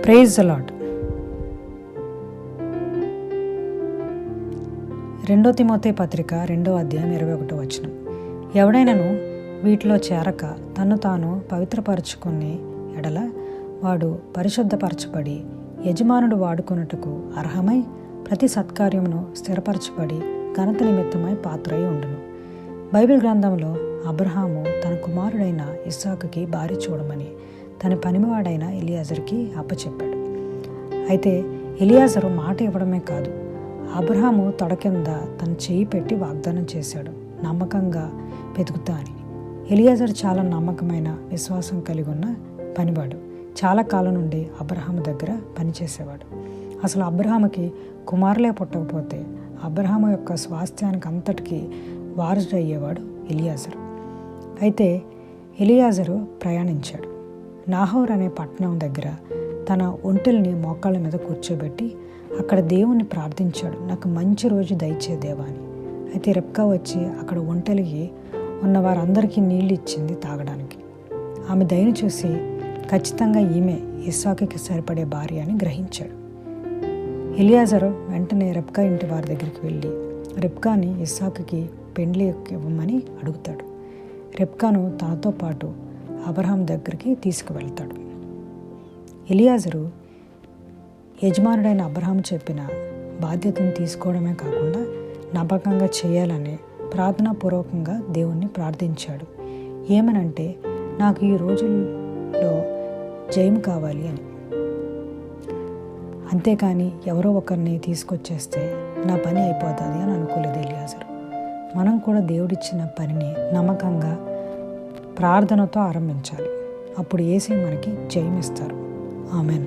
Praise the lord. 2 Timothy పత్రిక 2వ అధ్యాయం 21వ వచనం. ఎవడైనను వీటిలో చేరక తను తాను పవిత్రపరచుకునే ఎడల వాడు పరిశుద్ధపరచబడి యజమానుడు వాడుకొనుటకు అర్హమై ప్రతి సత్కార్యమును స్థిరపరచబడి ఘనత నిమిత్తమై పాత్రై ఉండును. బైబిల్ గ్రంథంలో అబ్రహాము తన కుమారుడైన ఇస్సాకుకి భార్య చూడమని తన పనివాడైన ఎలియాజరుకి అప్పచెప్పాడు. అయితే ఎలియాజరు మాట ఇవ్వడమే కాదు, అబ్రహాము తొడ కింద తన చెయ్యి పెట్టి వాగ్దానం చేశాడు, నమ్మకంగా వెతుకుతా అని. ఎలియాజరు చాలా నమ్మకమైన విశ్వాసం కలిగి ఉన్న పనివాడు. చాలా కాలం నుండి అబ్రహాము దగ్గర పనిచేసేవాడు. అసలు అబ్రహాముకి కుమారులే పుట్టకపోతే అబ్రహాము యొక్క స్వాస్థ్యానికి అంతటికీ వారసుడు అయ్యేవాడు ఎలియాజరు. అయితే ఎలియాజరు ప్రయాణించాడు. నాహోర్ అనే పట్టణం దగ్గర తన ఒంటెల్ని మోకాళ్ళ మీద కూర్చోబెట్టి అక్కడ దేవుణ్ణి ప్రార్థించాడు, నాకు మంచి రోజు దయచే దేవా అని. అయితే రెబ్కా వచ్చి అక్కడ ఒంటెలకి ఉన్న వారందరికీ నీళ్ళు ఇచ్చింది తాగడానికి. ఆమె దయను చూసి ఖచ్చితంగా ఈమె ఇస్సాకుకి సరిపడే భార్య అని గ్రహించాడు. ఎలియాజరు వెంటనే రెబ్కా ఇంటి వారి దగ్గరికి వెళ్ళి రెబ్కాని ఇస్సాకుకి పెండ్లి ఇవ్వమని అడుగుతాడు. రెబ్కాను తనతో పాటు అబ్రహాం దగ్గరికి తీసుకువెళ్తాడు. ఎలియాజరు యజమానుడైన అబ్రహాం చెప్పిన బాధ్యతను తీసుకోవడమే కాకుండా నమ్మకంగా చేయాలని ప్రార్థనాపూర్వకంగా దేవుణ్ణి ప్రార్థించాడు. ఏమనంటే, నాకు ఈ రోజుల్లో జయం కావాలి అని. అంతేకాని ఎవరో ఒకరిని తీసుకొచ్చేస్తే నా పని అయిపోతుంది అని అనుకోలేదు ఎలియాజరు. మనం కూడా దేవుడిచ్చిన పనిని నమ్మకంగా ప్రార్థనతో ఆరంభించాలి. అప్పుడు యేసే మనకి జయం ఇస్తారు. ఆమెన్.